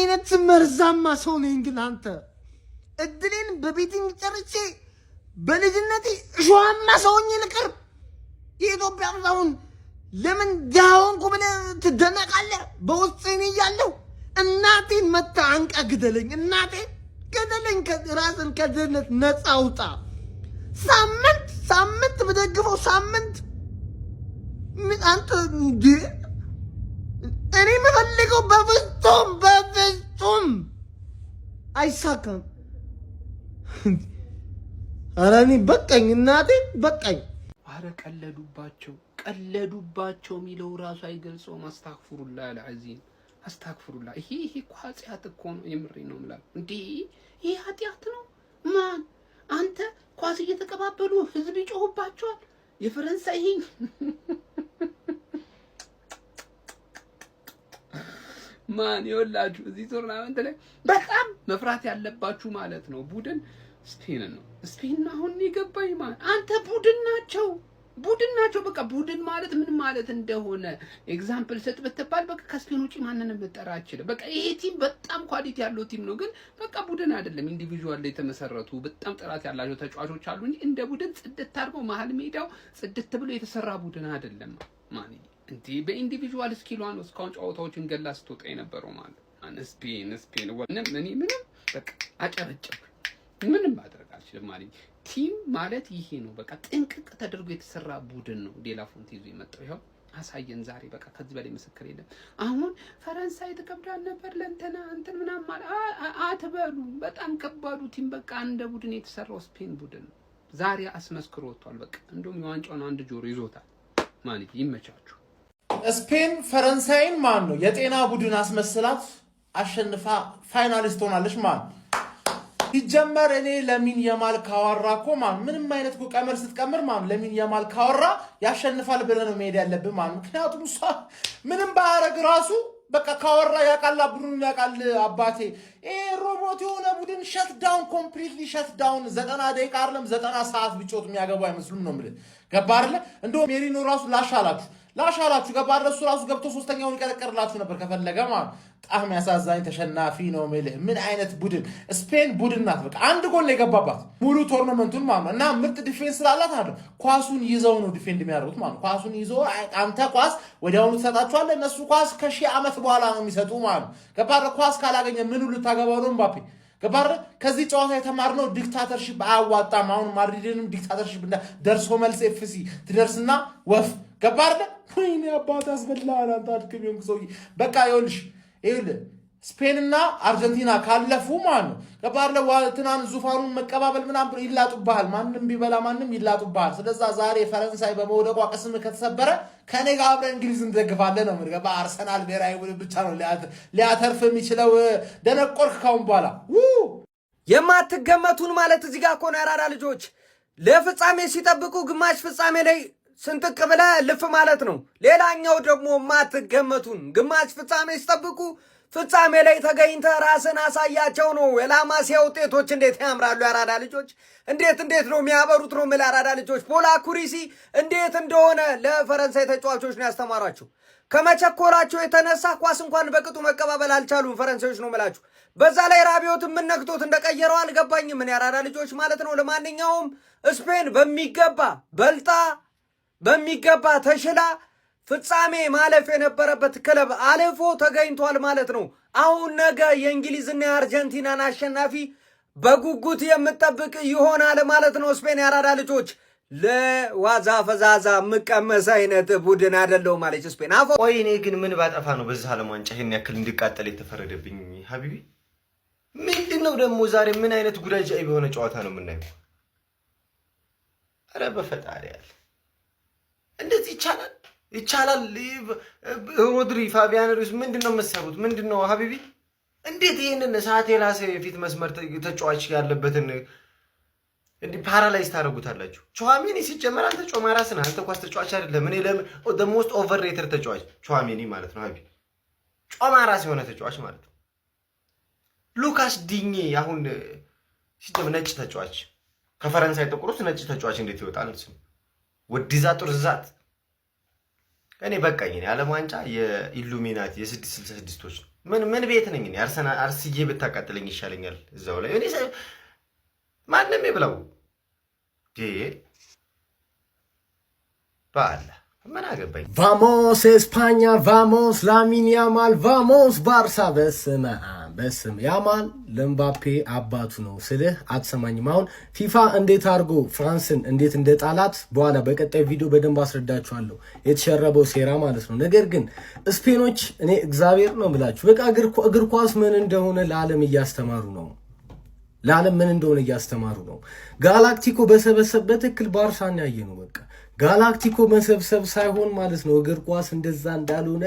አይነት መርዛማ ሰው ነኝ ግን አንተ እድሌን በቤቲንግ ጨርሼ በልጅነቴ እሾሃማ ሰውኝ ልቀር የኢትዮጵያ አሁን ለምን ዳውን ኩብለ ትደነቃለህ በውስጤን እያለሁ እናቴን መታ አንቃ ግደለኝ እናቴ ገደለኝ ራስን ከድህነት ነፃ አውጣ ሳምንት በደግፈው ሳምንት ምን አንተ እንዴ እኔ የምፈልገው በፍጹም አይሳካም ኧረ እኔ በቃኝ እናቴ በቃኝ ኧረ ቀለዱባቸው የሚለው ራሱ አይገልጸውም አስተግፍሩላህ አልዓዚም አስተግፍሩላህ ይሄ እኮ ኃጢአት እኮ ነው የምሬን ነው የምላለው እንዴ ይሄ ኃጢአት ነው ማን አንተ ኳስ እየተቀባበሉ ህዝብ ይጮህባቸዋል የፈረንሳይ ማን ይወላችሁ እዚህ ቶርናመንት ላይ በጣም መፍራት ያለባችሁ ማለት ነው ቡድን ስፔን ነው ስፔን አሁን ይገባኝ ማን አንተ ቡድን ናቸው በቃ ቡድን ማለት ምን ማለት እንደሆነ ኤግዛምፕል ሰጥ በተባል በቃ ከስፔን ውጪ ማንንም መጠራ አይችልም በቃ ይሄ ቲም በጣም ኳሊቲ ያለው ቲም ነው ግን በቃ ቡድን አይደለም ኢንዲቪጁዋል ላይ የተመሰረቱ በጣም ጥራት ያላቸው ተጫዋቾች አሉ እንጂ እንደ ቡድን ጽድት አድርገው መሀል ሜዳው ጽድት ብሎ የተሰራ ቡድን አይደለም ማን እንዴ በኢንዲቪጁዋል ስኪሏን እስካሁን ጨዋታዎችን ገላ ስትወጣ የነበረው ማለት ስፔን ምንም በቃ አጨበጨብ ምንም ማድረግ አልችልም ማለት ቲም ማለት ይሄ ነው በቃ ጥንቅቅ ተደርጎ የተሰራ ቡድን ነው ዴላ ፎንት ይዞ የመጣው ይሄው አሳየን ዛሬ በቃ ከዚህ በላይ ምስክር የለም አሁን ፈረንሳይ ተከብዳል ነበር ለእንተና እንትን ምናምን ማለት አትበሉ በጣም ከባዱ ቲም በቃ እንደ ቡድን የተሰራው ስፔን ቡድን ነው ዛሬ አስመስክሮ ወጥቷል በቃ እንደውም የዋንጫውን አንድ ጆሮ ይዞታል ማለት ይመቻችሁ ስፔን ፈረንሳይን ማን ነው የጤና ቡድን አስመስላት አሸንፋ ፋይናሊስት ሆናለች ማን ይጀመር እኔ ለሚን የማል ካወራ እኮ ማን ምንም አይነት ቀመር ስትቀምር ማን ለሚን የማል ካወራ ያሸንፋል ብለህ ነው መሄድ ያለብህ ማን ምክንያቱም እሷ ምንም ባያረግ ራሱ በቃ ካወራ ያቃል ቡድኑን ያቃል አባቴ ሮቦት የሆነ ቡድን ሸት ዳውን ኮምፕሊትሊ ሸት ዳውን 90 ደቂቃ አይደለም 90 ሰዓት ቢጮት የሚያገቡ አይመስሉም ነው ማለት ገባ አይደለ እንደው ሜሪኖ ራሱ ላሻላችሁ ገባ እሱ ራሱ ገብቶ ሶስተኛውን ይቀረቀርላችሁ ነበር ከፈለገ ማለት ጣም ያሳዛኝ ተሸናፊ ነው ማለት ምን አይነት ቡድን ስፔን ቡድን ናት በቃ አንድ ጎል የገባባት ሙሉ ቶርናመንቱን ማለት እና ምርጥ ዲፌንስ ስላላት አይደል ኳሱን ይዘው ነው ዲፌንድ የሚያደርጉት ማለት ኳሱን ይዘው አንተ ኳስ ወዲያውኑ ተሰጣቸዋለህ እነሱ ኳስ ከሺህ ዓመት በኋላ ነው የሚሰጡ ማለት ገባ ኳስ ካላገኘ ምን ሁሉ ታገባው ነው ምባፔ ገባረ ከዚህ ጨዋታ የተማርነው ዲክታተርሺፕ አያዋጣም አሁን ማድሪድንም ዲክታተርሺፕ ደርሶ መልስ ኤፍሲ ትደርስና ወፍ ገባረ ወይኔ አባታ አስበላና ታድክም ሰውዬ በቃ ይኸውልሽ ስፔንና አርጀንቲና ካለፉ ማለት ነው ገባረ ዋልትናን ዙፋኑን መቀባበል ምናምን ይላጡባል ማንንም ቢበላ ማንንም ይላጡባል ስለዚህ ዛሬ ፈረንሳይ በመውደቋ ቅስም ከተሰበረ ከኔ ጋር አብረን እንግሊዝ እንደግፋለን ነው ምርገባ አርሰናል ብሔራዊ ቡድን ብቻ ነው ሊያተርፍ የሚችለው ደነቆርክ ካሁን በኋላ የማትገመቱን ማለት እዚህ ጋር ኮና ያራዳ ልጆች ለፍጻሜ ሲጠብቁ ግማሽ ፍጻሜ ላይ ስንጥቅ ብለ ልፍ ማለት ነው ሌላኛው ደግሞ የማትገመቱን ግማሽ ፍጻሜ ሲጠብቁ ፍጻሜ ላይ ተገኝተ ራስን አሳያቸው ነው የላማሲያ ውጤቶች እንዴት ያምራሉ ያራዳ ልጆች እንዴት ነው የሚያበሩት ነው ማለት ያራዳ ልጆች ፖላ ኩሪሲ እንዴት እንደሆነ ለፈረንሳይ ተጫዋቾች ነው ያስተማሯቸው ከመቸኮራቸው የተነሳ ኳስ እንኳን በቅጡ መቀባበል አልቻሉም ፈረንሳዮች ነው ማለት በዛ ላይ ራቢዮት ምን ነክቶት እንደቀየረው አልገባኝም ምን ያራዳ ልጆች ማለት ነው ለማንኛውም ስፔን በሚገባ ተሽላ ፍጻሜ ማለፍ የነበረበት ክለብ አልፎ ተገኝቷል ማለት ነው አሁን ነገ የእንግሊዝና የአርጀንቲናን አሸናፊ በጉጉት የምትጠብቅ ይሆናል ማለት ነው ስፔን ያራዳ ልጆች ለዋዛ ፈዛዛ መቀመስ አይነት ቡድን አይደለም ማለት ስፔን አፎ ቆይ እኔ ግን ምን ባጠፋ ነው በዛ ዓለም ዋንጫ ይሄን ያክል እንዲቃጠል የተፈረደብኝ ሀቢቢ ምንድነው ደግሞ ዛሬ ምን አይነት ጉዳይ የሆነ ጨዋታ ነው የምናየው አረ በፈጣሪ ያለ እንደዚህ ይቻላል ሮድሪ ፋቢያን ሩስ ምንድነው መሰሩት ምንድነው ሀቢቢ እንዴት ይሄንን ሰዓት የራሴ የፊት መስመር ተጫዋች ያለበትን እንዲ ፓራላይዝ ታረጉታላችሁ ቹዋሜኒ ሲጀመር አንተ ጮማራስ ነህ አንተ ኳስ ተጫዋች አይደለም እኔ the most overrated ተጫዋች ቹዋሜኒ ማለት ነው ሀቢቢ ጮማራስ የሆነ ተጫዋች ማለት ነው ሉካስ ዲኜ አሁን ሲጀመር ነጭ ተጫዋች ከፈረንሳይ ጥቁሩስ ነጭ ተጫዋች እንዴት ይወጣል እሱ ወዲዛ ጡርዛት እኔ በቃኝ ዓለም ዋንጫ የኢሉሚናቲ የ666ቶች ምን ቤት ነኝ እኔ? አርስዬ ብታቃጥለኝ ይሻለኛል እዛው ላይ እኔ ማንም ይብላው ባላ ምን አገባኝ። ቫሞስ ኤስፓኛ ቫሞስ ላሚን ያማል ቫሞስ ባርሳ። በስም ያማል ለምባፔ አባቱ ነው ስልህ አትሰማኝም። አሁን ፊፋ እንዴት አድርጎ ፍራንስን እንዴት እንደጣላት በኋላ በቀጣይ ቪዲዮ በደንብ አስረዳችኋለሁ። የተሸረበው ሴራ ማለት ነው። ነገር ግን ስፔኖች እኔ እግዚአብሔር ነው ብላችሁ በቃ እግር ኳስ ምን እንደሆነ ለዓለም እያስተማሩ ነው። ጋላክቲኮ በሰበሰብ በትክክል ባርሳን ያየ ነው። በቃ ጋላክቲኮ መሰብሰብ ሳይሆን ማለት ነው እግር ኳስ እንደዛ እንዳልሆነ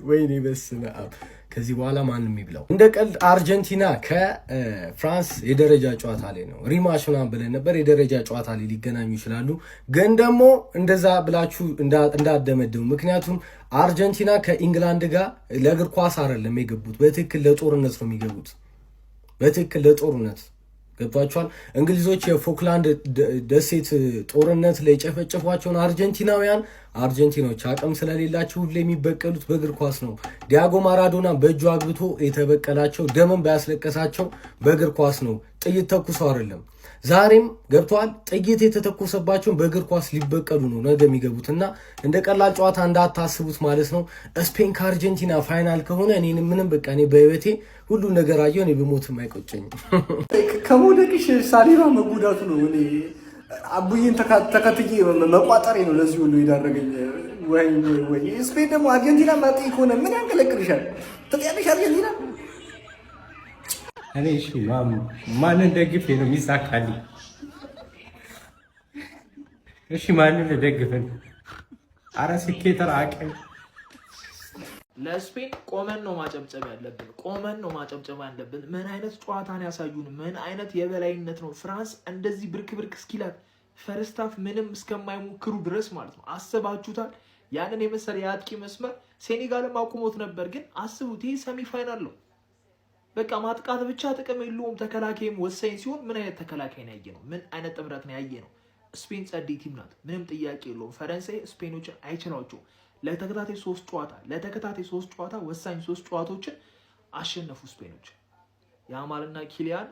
ወይኔ በስመ አብ። ከዚህ በኋላ ማንም ይብላው። እንደ ቀልድ አርጀንቲና ከፍራንስ የደረጃ ጨዋታ ላይ ነው ሪማች ምናምን ብለን ነበር። የደረጃ ጨዋታ ላይ ሊገናኙ ይችላሉ። ግን ደግሞ እንደዛ ብላችሁ እንዳደመድሙ። ምክንያቱም አርጀንቲና ከኢንግላንድ ጋር ለእግር ኳስ አይደለም የገቡት፣ በትክክል ለጦርነት ነው የሚገቡት። በትክክል ለጦርነት ገብቷቸዋል። እንግሊዞች የፎክላንድ ደሴት ጦርነት ላይ የጨፈጨፏቸውን አርጀንቲናዎች አቅም ስለሌላቸው ሁሌ የሚበቀሉት በእግር ኳስ ነው። ዲያጎ ማራዶና በእጁ አግብቶ የተበቀላቸው ደምን ባያስለቀሳቸው በእግር ኳስ ነው። ጥይት ተኩሰው አይደለም። ዛሬም ገብተዋል። ጥይት የተተኮሰባቸውን በእግር ኳስ ሊበቀሉ ነው ነገ የሚገቡት እና እንደ ቀላል ጨዋታ እንዳታስቡት ማለት ነው። ስፔን ከአርጀንቲና ፋይናል ከሆነ እኔን ምንም በቃ እኔ በህይወቴ ሁሉ ነገር አየሁ። እኔ በሞትም አይቆጨኝም። ከመውደቅሽ ሳሊባ መጉዳቱ ነው። እኔ አቡዬን ተከትዬ መቋጠሬ ነው ለዚህ ሁሉ የዳረገኝ። ወይ ስፔን ደግሞ አርጀንቲና ማጤ ከሆነ ምን ያንቀለቅልሻል? ትጥያለሽ አርጀንቲና። እኔ እሺ ማንን ደግፌ ነው የሚሳካልኝ? እሺ ማንን ደግፈን? አረ ስኬት ራቀኝ። ለስፔን ቆመን ነው ማጨብጨብ ያለብን። ምን አይነት ጨዋታን ያሳዩን፣ ምን አይነት የበላይነት ነው። ፍራንስ እንደዚህ ብርክ እስኪላት ፈርስት ሃፍ ምንም እስከማይሞክሩ ድረስ ማለት ነው። አስባችሁታል? ያንን የመሰለ የአጥቂ መስመር ሴኔጋልም አቁሞት ነበር። ግን አስቡት፣ ይህ ሰሚ ፋይናል ነው። በቃ ማጥቃት ብቻ ጥቅም የለውም። ተከላካይም ወሳኝ ሲሆን ምን አይነት ተከላካይ ነው ያየ ነው? ምን አይነት ጥምረት ነው ያየ ነው? ስፔን ጸዴ ቲም ናት፣ ምንም ጥያቄ የለውም። ፈረንሳይ ስፔኖችን አይችላቸውም። ለተከታታይ ሶስት ጨዋታ ወሳኝ 3 ጨዋታዎችን አሸነፉ ስፔኖች። ያማልና ኪሊያን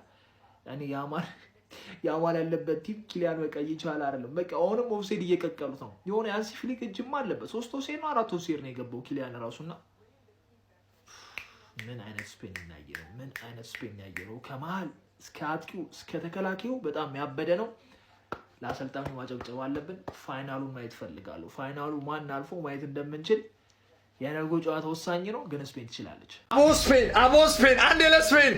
ያማል ያለበት ቲም ኪሊያን በቃ ይቻላል አይደለም። በቃ አሁንም ኦፍሳይድ እየቀቀሉት ነው። የሆነ ያንሲ ፍሊክ እጅማ አለበት። 3 ኦፍሳይድ ነው 4 ኦፍሳይድ ነው የገባው ኪሊያን ራሱና ምን አይነት ስፔን ያየነው ከመሃል እስከ አጥቂው እስከ ተከላካዩ በጣም ያበደ ነው። ለአሰልጣኙ ማጨብጨብ አለብን። ፋይናሉን ማየት ፈልጋለሁ። ፋይናሉ ማን አልፎ ማየት እንደምንችል የነገው ጨዋታ ወሳኝ ነው። ግን ስፔን ትችላለች። አቦ ስፔን አንዴ ለስፔን።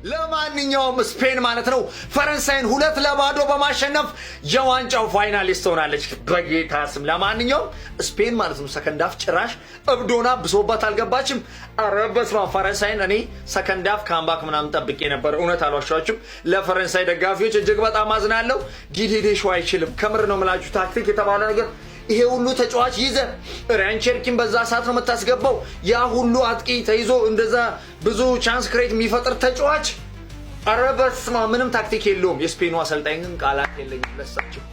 ለማንኛውም ስፔን ማለት ነው ፈረንሳይን 2-0 በማሸነፍ የዋንጫው ፋይናሊስት ሆናለች በጌታ ስም። ለማንኛውም ስፔን ማለት ነው ሰከንድ ሃፍ ጭራሽ እብዶና ብሶባት አልገባችም። ኧረ በስመ አብ ፈረንሳይን እኔ ሰከንድ ሃፍ ካምባክ ምናምን ጠብቄ ነበር። እውነት አልዋሻችሁም። ለፈረንሳይ ደጋፊዎች እጅግ በጣም አዝናለሁ። ዲዲዴ ሾው አይችልም። ከምር ነው የምላችሁ። ታክቲክ የተባለ ነገር ይሄ ሁሉ ተጫዋች ይዘ ራያን ቸርኪን በዛ ሰዓት ነው የምታስገባው። ያ ሁሉ አጥቂ ተይዞ እንደዛ ብዙ ቻንስ ክሬት የሚፈጥር ተጫዋች ኧረ በስመ አብ ምንም ታክቲክ የለውም። የስፔኑ አሰልጣኝ ግን ቃላት የለኝም ለሳቸው።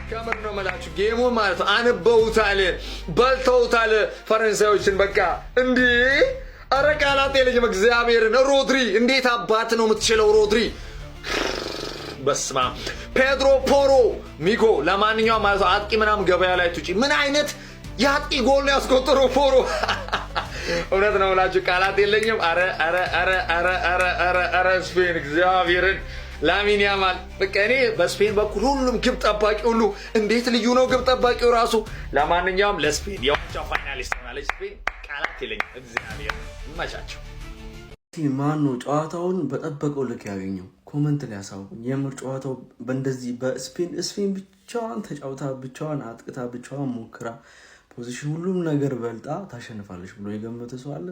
ከምር ነው የምላችሁ። ጌሙ ማለት አንበውታል፣ በልተውታል ፈረንሳዮችን በቃ እንዴ! ኧረ ቃላት የለኝም እግዚአብሔርን። ሮድሪ እንዴት አባት ነው የምትችለው ሮድሪ! በስማ ፔድሮ ፖሮ ሚጎ። ለማንኛውም ማለት አጥቂ ምናምን ገበያ ላይ ትውጪ ምን አይነት የአጥቂ ጎል ነው ያስቆጠረው ፖሮ። እውነት ነው ብላችሁ ቃላት የለኝም። አረ ስፔን እግዚአብሔርን ላሚን ያማል በቃ እኔ በስፔን በኩል ሁሉም ግብ ጠባቂ ሁሉ እንዴት ልዩ ነው ግብ ጠባቂው ራሱ። ለማንኛውም ለስፔን የዋንጫው ፋይናሊስት ሆናለች ስፔን። ቃላት የለኝም። እግዚአብሔር ይመቻቸው። ማን ነው ጨዋታውን በጠበቀው ልክ ያገኘው? ኮመንት ላይ ያሳውቁኝ። የምር ጨዋታው በእንደዚህ ስፔን ብቻዋን ተጫውታ ብቻዋን አጥቅታ ብቻዋን ሞክራ ፖዚሽን ሁሉም ነገር በልጣ ታሸንፋለች ብሎ የገመተ ሰው አለ?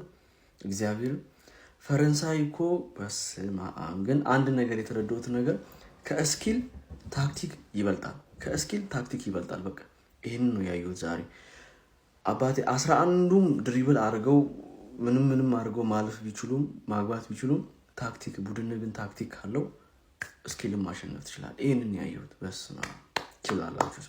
እግዚአብሔር ፈረንሳይ እኮ በስመ አብ። ግን አንድ ነገር የተረዳሁት ነገር ከስኪል ታክቲክ ይበልጣል። በቃ ይሄን ነው ያየሁት ዛሬ። አባቴ 11ዱም ድሪብል አድርገው ምንም አድርገው ማለፍ ቢችሉም ማግባት ቢችሉም ታክቲክ ቡድን ግን ታክቲክ ካለው ስኪልም ማሸነፍ ትችላል። ይሄንን ያየሁት በስመ አብ። ትችላላችሁ።